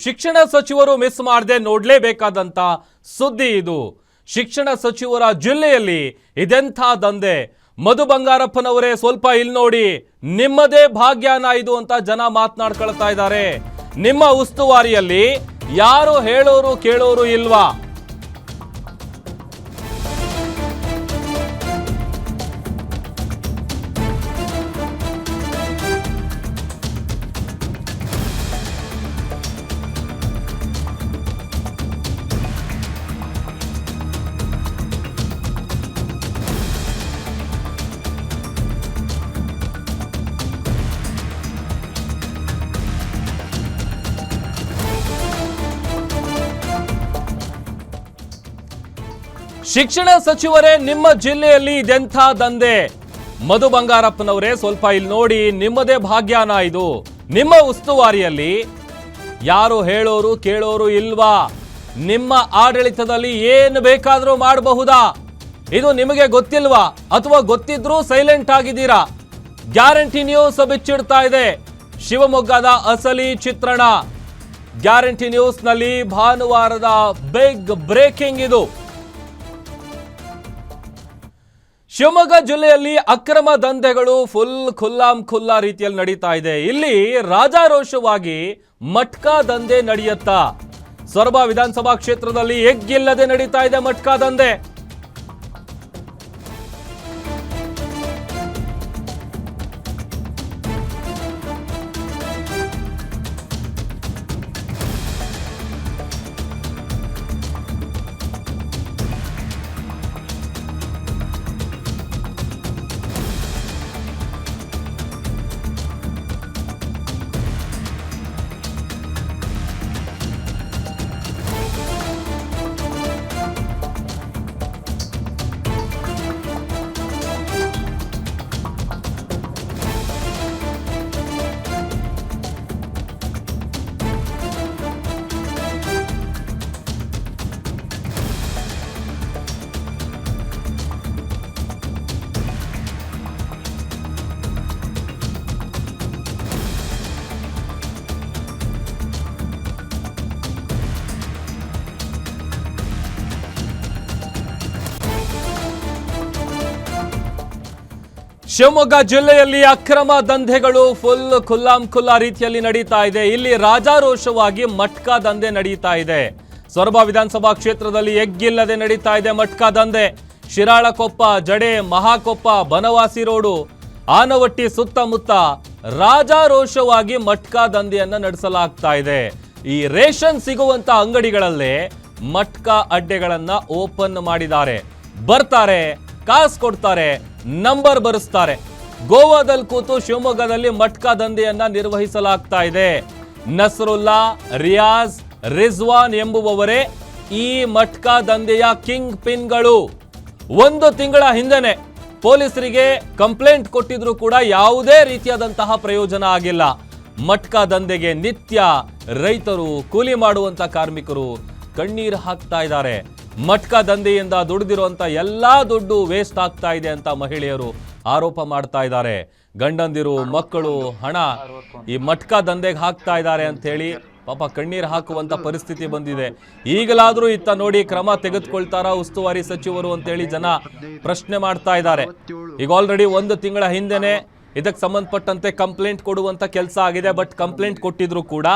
ಶಿಕ್ಷಣ ಸಚಿವರು ಮಿಸ್ ಮಾಡದೆ ನೋಡಲೇಬೇಕಾದಂತ ಸುದ್ದಿ ಇದು. ಶಿಕ್ಷಣ ಸಚಿವರ ಜಿಲ್ಲೆಯಲ್ಲಿ ಇದೆಂಥ ದಂಧೆ. ಮಧು ಬಂಗಾರಪ್ಪನವರೇ ಸ್ವಲ್ಪ ಇಲ್ಲಿ ನೋಡಿ, ನಿಮ್ಮದೇ ಭಾಗ್ಯನ ಇದು ಅಂತ ಜನ ಮಾತನಾಡ್ಕೊಳ್ತಾ ಇದ್ದಾರೆ. ನಿಮ್ಮ ಉಸ್ತುವಾರಿಯಲ್ಲಿ ಯಾರು ಹೇಳೋರು ಕೇಳೋರು ಇಲ್ವಾ? ಶಿಕ್ಷಣ ಸಚಿವರೇ, ನಿಮ್ಮ ಜಿಲ್ಲೆಯಲ್ಲಿ ಇದೆಂಥ ದಂಧೆ. ಮಧು ಬಂಗಾರಪ್ಪನವರೇ ಸ್ವಲ್ಪ ಇಲ್ಲಿ ನೋಡಿ, ನಿಮ್ಮದೇ ಭಾಗ್ಯನ ಇದು. ನಿಮ್ಮ ಉಸ್ತುವಾರಿಯಲ್ಲಿ ಯಾರು ಹೇಳೋರು ಕೇಳೋರು ಇಲ್ವಾ? ನಿಮ್ಮ ಆಡಳಿತದಲ್ಲಿ ಏನು ಬೇಕಾದರೂ ಮಾಡಬಹುದಾ? ಇದು ನಿಮಗೆ ಗೊತ್ತಿಲ್ವಾ? ಅಥವಾ ಗೊತ್ತಿದ್ರೂ ಸೈಲೆಂಟ್ ಆಗಿದ್ದೀರಾ? ಗ್ಯಾರಂಟಿ ನ್ಯೂಸ್ ಬಿಚ್ಚಿಡ್ತಾ ಇದೆ ಶಿವಮೊಗ್ಗದ ಅಸಲಿ ಚಿತ್ರಣ. ಗ್ಯಾರಂಟಿ ನ್ಯೂಸ್ ನಲ್ಲಿ ಭಾನುವಾರದ ಬಿಗ್ ಬ್ರೇಕಿಂಗ್ ಇದು. ಶಿವಮೊಗ್ಗ ಜಿಲ್ಲೆಯಲ್ಲಿ ಅಕ್ರಮ ದಂಧೆಗಳು ಫುಲ್ ಖುಲ್ಲಾ ರೀತಿಯಲ್ಲಿ ನಡೀತಾ ಇದೆ. ಇಲ್ಲಿ ರಾಜಾರೋಷವಾಗಿ ಮಟ್ಕಾ ದಂಧೆ ನಡೆಯುತ್ತಾ? ಸೊರಬ ವಿಧಾನಸಭಾ ಕ್ಷೇತ್ರದಲ್ಲಿ ಎಗ್ಗಿಲ್ಲದೆ ನಡೀತಾ ಇದೆ ಮಟ್ಕಾ ದಂಧೆ. ಶಿವಮೊಗ್ಗ ಜಿಲ್ಲೆಯಲ್ಲಿ ಅಕ್ರಮ ದಂಧೆಗಳು ಫುಲ್ ಖುಲ್ಲಾ ರೀತಿಯಲ್ಲಿ ನಡೀತಾ ಇದೆ. ಇಲ್ಲಿ ರಾಜಾರೋಷವಾಗಿ ಮಟ್ಕಾ ದಂಧೆ ನಡೀತಾ ಇದೆ. ಸೊರಬ ವಿಧಾನಸಭಾ ಕ್ಷೇತ್ರದಲ್ಲಿ ಎಗ್ಗಿಲ್ಲದೆ ನಡೀತಾ ಇದೆ ಮಟ್ಕಾ ದಂಧೆ. ಶಿರಾಳಕೊಪ್ಪ, ಜಡೆ, ಮಹಾಕೊಪ್ಪ, ಬನವಾಸಿ ರೋಡು, ಆನವಟ್ಟಿ ಸುತ್ತಮುತ್ತ ರಾಜಾರೋಷವಾಗಿ ಮಟ್ಕಾ ದಂಧೆಯನ್ನ ನಡೆಸಲಾಗ್ತಾ ಇದೆ. ಈ ರೇಷನ್ ಸಿಗುವಂತ ಅಂಗಡಿಗಳಲ್ಲೇ ಮಟ್ಕಾ ಅಡ್ಡೆಗಳನ್ನ ಓಪನ್ ಮಾಡಿದ್ದಾರೆ. ಬರ್ತಾರೆ, ಕಾಸು ಕೊಡ್ತಾರೆ, ನಂಬರ್ ಬರೆಸ್ತಾರೆ. ಗೋವಾದಲ್ಲಿ ಕೂತು ಶಿವಮೊಗ್ಗದಲ್ಲಿ ಮಟ್ಕಾ ದಂಧೆಯನ್ನ ನಿರ್ವಹಿಸಲಾಗ್ತಾ ಇದೆ. ನಸರುಲ್ಲಾ, ರಿಯಾಜ್, ರಿಜ್ವಾನ್ ಎಂಬುವವರೇ ಈ ಮಟ್ಕಾ ದಂಧೆಯ ಕಿಂಗ್ ಪಿನ್ಗಳು. 1 ತಿಂಗಳ ಹಿಂದೆನೆ ಪೊಲೀಸರಿಗೆ ಕಂಪ್ಲೇಂಟ್ ಕೊಟ್ಟಿದ್ರು ಕೂಡ ಯಾವುದೇ ರೀತಿಯಾದಂತಹ ಪ್ರಯೋಜನ ಆಗಿಲ್ಲ. ಮಟ್ಕಾ ದಂಧೆಗೆ ನಿತ್ಯ ರೈತರು, ಕೂಲಿ ಮಾಡುವಂತ ಕಾರ್ಮಿಕರು ಕಣ್ಣೀರು ಹಾಕ್ತಾ ಇದ್ದಾರೆ. ಮಟ್ಕಾ ದಂಧೆಯಿಂದ ದುಡಿದಿರುವಂತ ಎಲ್ಲಾ ದುಡ್ಡು ವೇಸ್ಟ್ ಆಗ್ತಾ ಇದೆ ಅಂತ ಮಹಿಳೆಯರು ಆರೋಪ ಮಾಡ್ತಾ ಇದ್ದಾರೆ. ಗಂಡಂದಿರು, ಮಕ್ಕಳು ಹಣ ಈ ಮಟ್ಕಾ ದಂಧೆಗೆ ಹಾಕ್ತಾ ಇದ್ದಾರೆ ಅಂತ ಹೇಳಿ ಪಾಪ ಕಣ್ಣೀರು ಹಾಕುವಂತ ಪರಿಸ್ಥಿತಿ ಬಂದಿದೆ. ಈಗಲಾದ್ರೂ ಇತ್ತ ನೋಡಿ ಕ್ರಮ ತೆಗೆದುಕೊಳ್ತಾರಾ ಉಸ್ತುವಾರಿ ಸಚಿವರು ಅಂತೇಳಿ ಜನ ಪ್ರಶ್ನೆ ಮಾಡ್ತಾ ಇದ್ದಾರೆ. ಈಗ ಆಲ್ರೆಡಿ 1 ತಿಂಗಳ ಹಿಂದೆನೆ ಇದಕ್ಕೆ ಸಂಬಂಧಪಟ್ಟಂತೆ ಕಂಪ್ಲೇಂಟ್ ಕೊಡುವಂತ ಕೆಲಸ ಆಗಿದೆ. ಬಟ್ ಕಂಪ್ಲೇಂಟ್ ಕೊಟ್ಟಿದ್ರು ಕೂಡ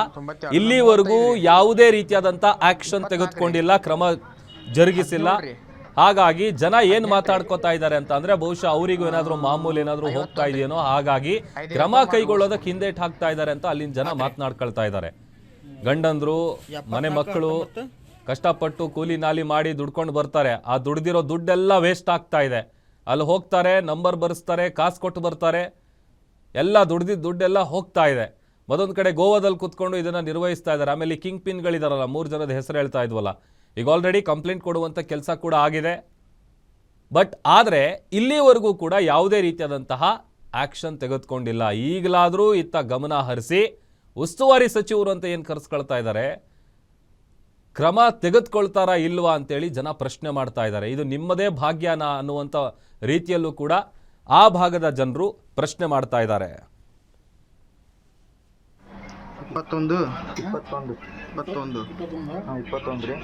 ಇಲ್ಲಿವರೆಗೂ ಯಾವುದೇ ರೀತಿಯಾದಂತ ಆಕ್ಷನ್ ತೆಗೆದುಕೊಂಡಿಲ್ಲ, ಕ್ರಮ ಜರುಗಿಸಿಲ್ಲ. ಹಾಗಾಗಿ ಜನ ಏನ್ ಮಾತಾಡ್ಕೋತಾ ಇದ್ದಾರೆ ಅಂತ ಅಂದ್ರೆ ಬಹುಶಃ ಅವರಿಗೂ ಏನಾದ್ರು ಮಾಮೂಲಿ ಏನಾದ್ರು ಹೋಗ್ತಾ ಇದೆಯೇನೋ, ಹಾಗಾಗಿ ಕ್ರಮ ಕೈಗೊಳ್ಳೋದಕ್ಕೆ ಹಿಂದೇಟ್ ಹಾಕ್ತಾ ಇದ್ದಾರೆ ಅಂತ ಅಲ್ಲಿನ ಜನ ಮಾತನಾಡ್ಕೊಳ್ತಾ ಇದ್ದಾರೆ. ಗಂಡಂದ್ರು, ಮನೆ ಮಕ್ಕಳು ಕಷ್ಟಪಟ್ಟು ಕೂಲಿ ನಾಲಿ ಮಾಡಿ ದುಡ್ಕೊಂಡು ಬರ್ತಾರೆ. ಆ ದುಡ್ದಿರೋ ದುಡ್ಡೆಲ್ಲ ವೇಸ್ಟ್ ಆಗ್ತಾ ಇದೆ. ಅಲ್ಲಿ ಹೋಗ್ತಾರೆ, ನಂಬರ್ ಬರೆಸ್ತಾರೆ, ಕಾಸು ಕೊಟ್ಟು ಬರ್ತಾರೆ, ಎಲ್ಲ ದುಡ್ದಿದ್ದ ದುಡ್ಡೆಲ್ಲ ಹೋಗ್ತಾ ಇದೆ. ಮತ್ತೊಂದು ಕಡೆ ಗೋವಾದಲ್ಲಿ ಕುತ್ಕೊಂಡು ಇದನ್ನ ನಿರ್ವಹಿಸ್ತಾ ಇದ್ದಾರೆ. ಆಮೇಲೆ ಕಿಂಗ್ ಪಿನ್ಗಳಿದಾರಲ್ಲ, 3 ಜನದ ಹೆಸರು ಹೇಳ್ತಾ ಇದ್ವಲ್ಲ, ಈಗ ಆಲ್ರೆಡಿ ಕಂಪ್ಲೇಂಟ್ ಕೊಡುವಂಥ ಕೆಲಸ ಕೂಡ ಆಗಿದೆ. ಬಟ್ ಆದರೆ ಇಲ್ಲಿವರೆಗೂ ಕೂಡ ಯಾವುದೇ ರೀತಿಯಾದಂತಹ ಆಕ್ಷನ್ ತೆಗೆದುಕೊಂಡಿಲ್ಲ. ಈಗಲಾದರೂ ಇತ್ತ ಗಮನ ಹರಿಸಿ ಉಸ್ತುವಾರಿ ಸಚಿವರು ಅಂತ ಏನು ಕರೆಸ್ಕೊಳ್ತಾ ಇದ್ದಾರೆ, ಕ್ರಮ ತೆಗೆದುಕೊಳ್ತಾರಾ ಇಲ್ವಾ ಅಂತೇಳಿ ಜನ ಪ್ರಶ್ನೆ ಮಾಡ್ತಾ ಇದ್ದಾರೆ. ಇದು ನಿಮ್ಮದೇ ಭಾಗ್ಯನಾ ಅನ್ನುವಂಥ ರೀತಿಯಲ್ಲೂ ಕೂಡ ಆ ಭಾಗದ ಜನರು ಪ್ರಶ್ನೆ ಮಾಡ್ತಾ ಇದ್ದಾರೆ. ಇಪ್ಪತ್ತೊಂದು ಇಪ್ಪತ್ತೊಂದು ಇಪ್ಪತ್ತೊಂದು ಹಾಂ 21 ರೀ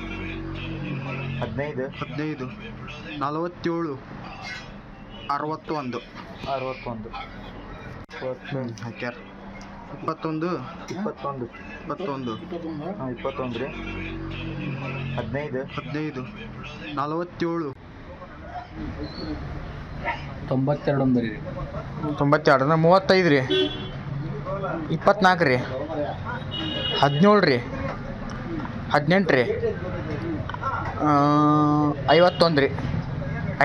15 15 47 61 61 ಹಾಕ್ಯಾರ ಇಪ್ಪತ್ತೊಂದು ಇಪ್ಪತ್ತೊಂದು ಇಪ್ಪತ್ತೊಂದು ಹಾಂ 21 ರೀ 15 15 47 92 ಬರೀ 92 35 ರೀ 24 ರೀ 17 ರೀ 18 ರೀ 51 ರೀ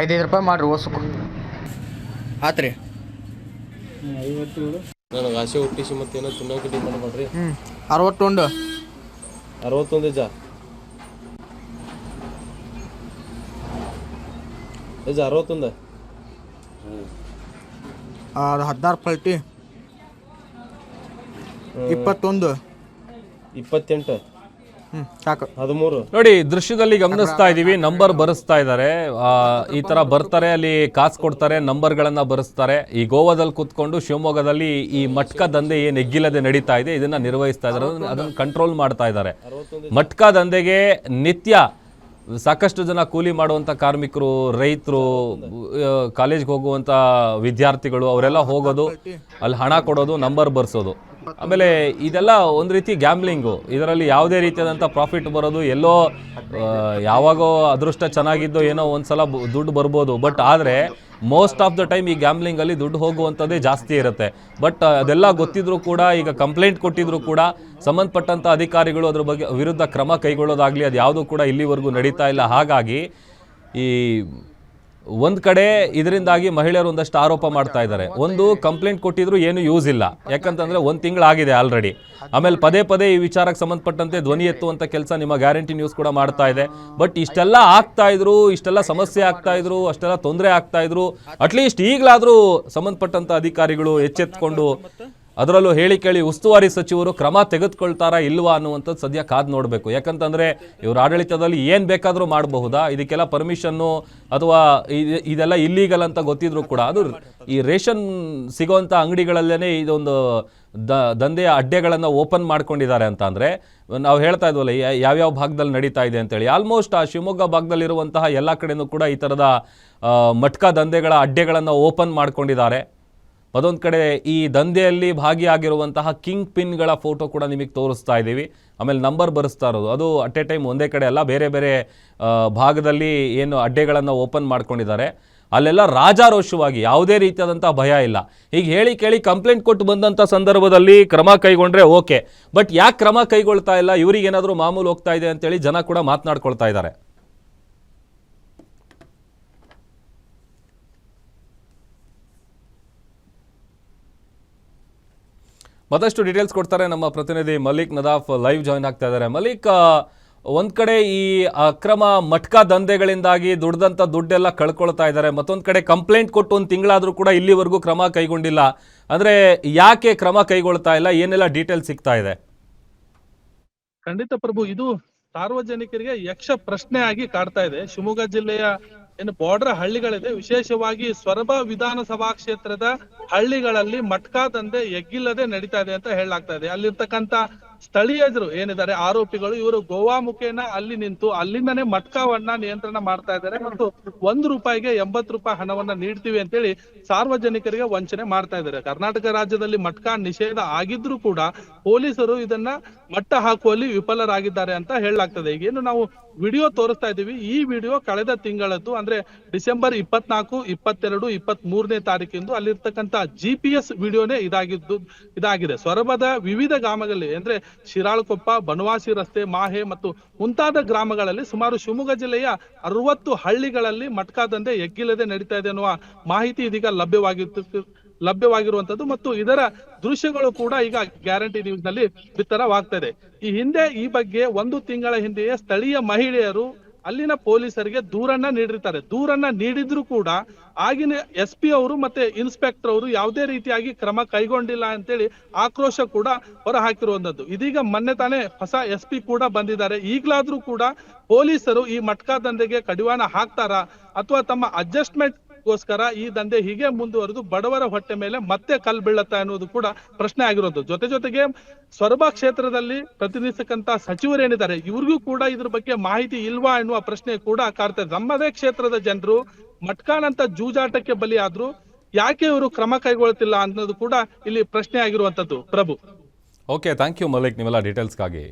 5 ರೂಪಾಯಿ ಮಾಡಿರಿ ಓಸಕು ಆತು ರೀ ನನಗೆ ಆಸೆ ಹುಟ್ಟಿಸಿ ಮತ್ತೇನೋ ತಿನ್ನೋಕೆ ಡಿಮಾಂಡ್ ಮಾಡ್ರಿ 61 61 ಇಜ ಇಜ 61 16 ಪಲ್ಟಿ 21 28 ಸಾಕು 13 ನೋಡಿ ದೃಶ್ಯದಲ್ಲಿ ಗಮನಿಸ್ತಾ ಇದೀವಿ ನಂಬರ್ ಬರೆಸ್ತಾ ಇದ್ದಾರೆ ಈ ತರ ಬರ್ತಾರೆ ಅಲ್ಲಿ ಕಾಸು ಕೊಡ್ತಾರೆ ನಂಬರ್ಗಳನ್ನ ಬರೆಸ್ತಾರೆ ಈ ಗೋವಾದಲ್ಲಿ ಕುತ್ಕೊಂಡು ಶಿವಮೊಗ್ಗದಲ್ಲಿ ಈ ಮಟ್ಕಾ ದಂಧೆ ಏನ್ ಎಗ್ಗಿಲ್ಲದೆ ನಡೀತಾ ಇದೆ ಇದನ್ನ ನಿರ್ವಹಿಸ್ತಾ ಇದ್ದಾರೆ ಅದನ್ನ ಕಂಟ್ರೋಲ್ ಮಾಡ್ತಾ ಇದ್ದಾರೆ ಮಟ್ಕಾ ದಂಧೆಗೆ ನಿತ್ಯ ಸಾಕಷ್ಟು ಜನ ಕೂಲಿ ಮಾಡುವಂಥ ಕಾರ್ಮಿಕರು ರೈತರು ಕಾಲೇಜ್ಗೆ ಹೋಗುವಂಥ ವಿದ್ಯಾರ್ಥಿಗಳು ಅವರೆಲ್ಲ ಹೋಗೋದು ಅಲ್ಲಿ ಹಣ ಕೊಡೋದು ನಂಬರ್ ಬರ್ಸೋದು ಆಮೇಲೆ ಇದೆಲ್ಲ ಒಂದು ರೀತಿ ಗ್ಯಾಮ್ಲಿಂಗು ಇದರಲ್ಲಿ ಯಾವುದೇ ರೀತಿಯಾದಂಥ ಪ್ರಾಫಿಟ್ ಬರೋದು ಎಲ್ಲೋ ಯಾವಾಗೋ ಅದೃಷ್ಟ ಚೆನ್ನಾಗಿದ್ದೋ ಏನೋ ಒಂದ್ಸಲ ದುಡ್ಡು ಬರ್ಬೋದು ಬಟ್ ಆದರೆ ಮೋಸ್ಟ್ ಆಫ್ ದ ಟೈಮ್ ಈ ಗ್ಯಾಮ್ಲಿಂಗಲ್ಲಿ ದುಡ್ಡು ಹೋಗುವಂಥದ್ದೇ ಜಾಸ್ತಿ ಇರುತ್ತೆ ಬಟ್ ಅದೆಲ್ಲ ಗೊತ್ತಿದ್ರು ಕೂಡ ಈಗ ಕಂಪ್ಲೇಂಟ್ ಕೊಟ್ಟಿದ್ರು ಕೂಡ ಸಂಬಂಧಪಟ್ಟಂಥ ಅಧಿಕಾರಿಗಳು ಅದ್ರ ಬಗ್ಗೆ ವಿರುದ್ಧ ಕ್ರಮ ಕೈಗೊಳ್ಳೋದಾಗಲಿ ಅದು ಯಾವುದೂ ಕೂಡ ಇಲ್ಲಿವರೆಗೂ ನಡೀತಾ ಇಲ್ಲ ಹಾಗಾಗಿ ಈ ಒಂದು ಕಡೆ ಇದರಿಂದಾಗಿ ಮಹಿಳೆಯರು ಒಂದಷ್ಟು ಆರೋಪ ಮಾಡ್ತಾ ಇದ್ದಾರೆ ಒಂದು ಕಂಪ್ಲೇಂಟ್ ಕೊಟ್ಟಿದ್ರು ಏನು ಯೂಸ್ ಇಲ್ಲ ಯಾಕಂತಂದ್ರೆ ಒಂದು ತಿಂಗಳಾಗಿದೆ ಆಲ್ರೆಡಿ ಆಮೇಲೆ ಪದೇ ಪದೇ ಈ ವಿಚಾರಕ್ಕೆ ಸಂಬಂಧಪಟ್ಟಂತೆ ಧ್ವನಿ ಎತ್ತುವಂಥ ಕೆಲಸ ನಿಮ್ಮ ಗ್ಯಾರಂಟಿ ನ್ಯೂಸ್ ಕೂಡ ಮಾಡ್ತಾ ಇದೆ ಬಟ್ ಇಷ್ಟೆಲ್ಲ ಆಗ್ತಾ ಇದ್ರು ಇಷ್ಟೆಲ್ಲ ಸಮಸ್ಯೆ ಆಗ್ತಾ ಇದ್ರು ಅಷ್ಟೆಲ್ಲ ತೊಂದರೆ ಆಗ್ತಾ ಇದ್ರು ಅಟ್ಲೀಸ್ಟ್ ಈಗಲಾದರೂ ಸಂಬಂಧಪಟ್ಟಂಥ ಅಧಿಕಾರಿಗಳು ಎಚ್ಚೆತ್ಕೊಂಡು ಅದರಲ್ಲೂ ಹೇಳಿ ಕೇಳಿ ಉಸ್ತುವಾರಿ ಸಚಿವರು ಕ್ರಮ ತೆಗೆದುಕೊಳ್ತಾರಾ ಇಲ್ವಾ ಅನ್ನುವಂಥದ್ದು ಸದ್ಯ ಕಾದು ನೋಡಬೇಕು ಯಾಕಂತಂದರೆ ಇವ್ರ ಆಡಳಿತದಲ್ಲಿ ಏನು ಬೇಕಾದರೂ ಮಾಡಬಹುದಾ ಇದಕ್ಕೆಲ್ಲ ಪರ್ಮಿಷನ್ನು ಅಥವಾ ಇದೆಲ್ಲ ಇಲ್ಲೀಗಲ್ ಅಂತ ಗೊತ್ತಿದ್ರು ಕೂಡ ಅದು ಈ ರೇಷನ್ ಸಿಗೋವಂಥ ಅಂಗಡಿಗಳಲ್ಲೇ ಇದೊಂದು ದಂಧೆಯ ಅಡ್ಡೆಗಳನ್ನು ಓಪನ್ ಮಾಡ್ಕೊಂಡಿದ್ದಾರೆ ಅಂತ ಅಂದರೆ ನಾವು ಹೇಳ್ತಾ ಇದ್ವಲ್ಲ ಯಾವ್ಯಾವ ಭಾಗದಲ್ಲಿ ನಡೀತಾ ಇದೆ ಅಂತೇಳಿ ಆಲ್ಮೋಸ್ಟ್ ಆ ಶಿವಮೊಗ್ಗ ಭಾಗದಲ್ಲಿರುವಂತಹ ಎಲ್ಲ ಕಡೆಯೂ ಕೂಡ ಈ ಥರದ ಮಟ್ಕಾ ದಂಧೆಗಳ ಅಡ್ಡೆಗಳನ್ನು ಓಪನ್ ಮಾಡ್ಕೊಂಡಿದ್ದಾರೆ ಅದೊಂದು ಕಡೆ ಈ ದಂಧೆಯಲ್ಲಿ ಭಾಗಿಯಾಗಿರುವಂತಹ ಕಿಂಗ್ ಪಿನ್ಗಳ ಫೋಟೋ ಕೂಡ ನಿಮಗೆ ತೋರಿಸ್ತಾ ಇದ್ದೀವಿ ಆಮೇಲೆ ನಂಬರ್ ಬರೆಸ್ತಾ ಇರೋದು ಅದು ಅಟ್ ಎ ಟೈಮ್ ಒಂದೇ ಕಡೆ ಅಲ್ಲ ಬೇರೆ ಬೇರೆ ಭಾಗದಲ್ಲಿ ಏನು ಅಡ್ಡೆಗಳನ್ನು ಓಪನ್ ಮಾಡ್ಕೊಂಡಿದ್ದಾರೆ ಅಲ್ಲೆಲ್ಲ ರಾಜಾರೋಷವಾಗಿ ಯಾವುದೇ ರೀತಿಯಾದಂಥ ಭಯ ಇಲ್ಲ ಈಗ ಹೇಳಿ ಕೇಳಿ ಕಂಪ್ಲೇಂಟ್ ಕೊಟ್ಟು ಬಂದಂಥ ಸಂದರ್ಭದಲ್ಲಿ ಕ್ರಮ ಕೈಗೊಂಡ್ರೆ ಓಕೆ ಬಟ್ ಯಾಕೆ ಕ್ರಮ ಕೈಗೊಳ್ತಾ ಇಲ್ಲ ಇವರಿಗೇನಾದರೂ ಮಾಮೂಲು ಹೋಗ್ತಾ ಇದೆ ಅಂತೇಳಿ ಜನ ಕೂಡ ಮಾತನಾಡ್ಕೊಳ್ತಾ ಇದ್ದಾರೆ ಮತ್ತಷ್ಟು ಡೀಟೇಲ್ಸ್ ಕೊಡ್ತಾರೆ ನಮ್ಮ ಪ್ರತಿನಿಧಿ ಮಲಿಕ್ ನದಾಫ್ ಲೈವ್ ಜಾಯ್ನ್ ಆಗ್ತಾ ಇದ್ದಾರೆ ಮಲಿಕ್ ಒಂದ್ ಕಡೆ ಈ ಅಕ್ರಮ ಮಟ್ಕಾ ದಂಧೆಗಳಿಂದಾಗಿ ದುಡ್ದಂಥ ದುಡ್ಡೆಲ್ಲ ಕಳ್ಕೊಳ್ತಾ ಇದ್ದಾರೆ ಮತ್ತೊಂದು ಕಡೆ ಕಂಪ್ಲೇಂಟ್ ಕೊಟ್ಟು ಒಂದು ತಿಂಗಳಾದರೂ ಕೂಡ ಇಲ್ಲಿವರೆಗೂ ಕ್ರಮ ಕೈಗೊಂಡಿಲ್ಲ ಅಂದರೆ ಯಾಕೆ ಕ್ರಮ ಕೈಗೊಳ್ತಾ ಇಲ್ಲ ಏನೆಲ್ಲ ಡೀಟೇಲ್ಸ್ ಸಿಗ್ತಾ ಇದೆ ಖಂಡಿತ ಪ್ರಭು ಇದು ಸಾರ್ವಜನಿಕರಿಗೆ ಯಕ್ಷ ಪ್ರಶ್ನೆ ಆಗಿ ಕಾಡ್ತಾ ಇದೆ ಶಿವಮೊಗ್ಗ ಜಿಲ್ಲೆಯ ಏನು ಬಾರ್ಡರ್ ಹಳ್ಳಿಗಳಿದೆ ವಿಶೇಷವಾಗಿ ಸೊರಬ ವಿಧಾನಸಭಾ ಕ್ಷೇತ್ರದ ಹಳ್ಳಿಗಳಲ್ಲಿ ಮಟ್ಕಾ ದಂಧೆ ಎಗ್ಗಿಲ್ಲದೆ ನಡೀತಾ ಇದೆ ಅಂತ ಹೇಳಲಾಗ್ತಾ ಇದೆ ಅಲ್ಲಿರ್ತಕ್ಕಂತ ಸ್ಥಳೀಯರು ಏನಿದ್ದಾರೆ ಆರೋಪಿಗಳು ಇವರು ಗೋವಾ ಮುಖೇನ ಅಲ್ಲಿ ನಿಂತು ಅಲ್ಲಿಂದನೇ ಮಟ್ಕಾವನ್ನ ನಿಯಂತ್ರಣ ಮಾಡ್ತಾ ಇದ್ದಾರೆ ಮತ್ತು ₹1ಗೆ 80 ರೂಪಾಯಿ ಹಣವನ್ನ ನೀಡ್ತೀವಿ ಅಂತೇಳಿ ಸಾರ್ವಜನಿಕರಿಗೆ ವಂಚನೆ ಮಾಡ್ತಾ ಇದ್ದಾರೆ ಕರ್ನಾಟಕ ರಾಜ್ಯದಲ್ಲಿ ಮಟ್ಕಾ ನಿಷೇಧ ಆಗಿದ್ರು ಕೂಡ ಪೊಲೀಸರು ಇದನ್ನ ಮಟ್ಟ ಹಾಕುವಲ್ಲಿ ವಿಫಲರಾಗಿದ್ದಾರೆ ಅಂತ ಹೇಳಲಾಗ್ತದೆ ಈಗೇನು ನಾವು ವಿಡಿಯೋ ತೋರಿಸ್ತಾ ಇದೀವಿ ಈ ವಿಡಿಯೋ ಕಳೆದ ತಿಂಗಳದ್ದು ಅಂದ್ರೆ ಡಿಸೆಂಬರ್ 24, 22, 23ನೇ ತಾರೀಕಿಂದು ಅಲ್ಲಿರ್ತಕ್ಕಂತ GPS ವಿಡಿಯೋನೇ ಇದಾಗಿದೆ ಸೊರಬದ ವಿವಿಧ ಗ್ರಾಮಗಳಲ್ಲಿ ಅಂದ್ರೆ ಶಿರಾಳಕೊಪ್ಪ ಬನವಾಸಿ ರಸ್ತೆ ಮಾಹೆ ಮತ್ತು ಮುಂತಾದ ಗ್ರಾಮಗಳಲ್ಲಿ ಸುಮಾರು ಶಿವಮೊಗ್ಗ ಜಿಲ್ಲೆಯ 60 ಹಳ್ಳಿಗಳಲ್ಲಿ ಮಟ್ಕಾ ದಂಧೆ ಎಗ್ಗಿಲ್ಲದೆ ನಡೀತಾ ಇದೆ ಅನ್ನುವ ಮಾಹಿತಿ ಇದೀಗ ಲಭ್ಯವಾಗಿರುವಂತದ್ದು ಮತ್ತು ಇದರ ದೃಶ್ಯಗಳು ಕೂಡ ಈಗ ಗ್ಯಾರಂಟಿ ನ್ಯೂಸ್ ನಲ್ಲಿ ಬಿತ್ತರವಾಗ್ತಾ ಇದೆ ಈ ಹಿಂದೆ ಈ ಬಗ್ಗೆ 1 ತಿಂಗಳ ಹಿಂದೆಯೇ ಸ್ಥಳೀಯ ಮಹಿಳೆಯರು ಅಲ್ಲಿನ ಪೊಲೀಸರಿಗೆ ದೂರನ್ನ ನೀಡಿರ್ತಾರೆ ದೂರನ್ನ ನೀಡಿದ್ರು ಕೂಡ ಆಗಿನ SP ಅವರು ಮತ್ತೆ ಇನ್ಸ್ಪೆಕ್ಟರ್ ಅವರು ಯಾವುದೇ ರೀತಿಯಾಗಿ ಕ್ರಮ ಕೈಗೊಂಡಿಲ್ಲ ಅಂತೇಳಿ ಆಕ್ರೋಶ ಕೂಡ ಹೊರ ಹಾಕಿರುವಂತದ್ದು ಇದೀಗ ಮೊನ್ನೆ ತಾನೇ ಹೊಸ SP ಕೂಡ ಬಂದಿದ್ದಾರೆ ಈಗಲಾದ್ರೂ ಕೂಡ ಪೊಲೀಸರು ಈ ಮಟ್ಕಾ ದಂಧೆಗೆ ಕಡಿವಾಣ ಹಾಕ್ತಾರಾ ಅಥವಾ ತಮ್ಮ ಅಡ್ಜಸ್ಟ್ಮೆಂಟ್ ಗೋಸ್ಕರ ಈ ದಂಧೆ ಹೀಗೆ ಮುಂದುವರೆದು ಬಡವರ ಹೊಟ್ಟೆ ಮೇಲೆ ಮತ್ತೆ ಕಲ್ಲು ಬೀಳತ್ತಾ ಅನ್ನೋದು ಕೂಡ ಪ್ರಶ್ನೆ ಆಗಿರೋದು. ಜೊತೆಗೆ ಸೊರಬ ಕ್ಷೇತ್ರದಲ್ಲಿ ಪ್ರತಿನಿಧಿಸಕ್ಕಂತ ಸಚಿವರೇನಿದ್ದಾರೆ ಇವ್ರಿಗೂ ಕೂಡ ಇದ್ರ ಬಗ್ಗೆ ಮಾಹಿತಿ ಇಲ್ವಾ ಎನ್ನುವ ಪ್ರಶ್ನೆ ಕೂಡ ಕಾಡ್ತಾ ಇದೆ. ನಮ್ಮದೇ ಕ್ಷೇತ್ರದ ಜನರು ಮಟ್ಕಾನಂತ ಜೂಜಾಟಕ್ಕೆ ಬಲಿಯಾದ್ರು, ಯಾಕೆ ಇವರು ಕ್ರಮ ಕೈಗೊಳ್ತಿಲ್ಲ ಅನ್ನೋದು ಕೂಡ ಇಲ್ಲಿ ಪ್ರಶ್ನೆ ಆಗಿರುವಂತದ್ದು. ಪ್ರಭು. ಓಕೆ, ಥ್ಯಾಂಕ್ ಯು ಮಲಿಕ್, ನಿಮ್ಮೆಲ್ಲ ಡೀಟೇಲ್ಸ್ಗಾಗಿ.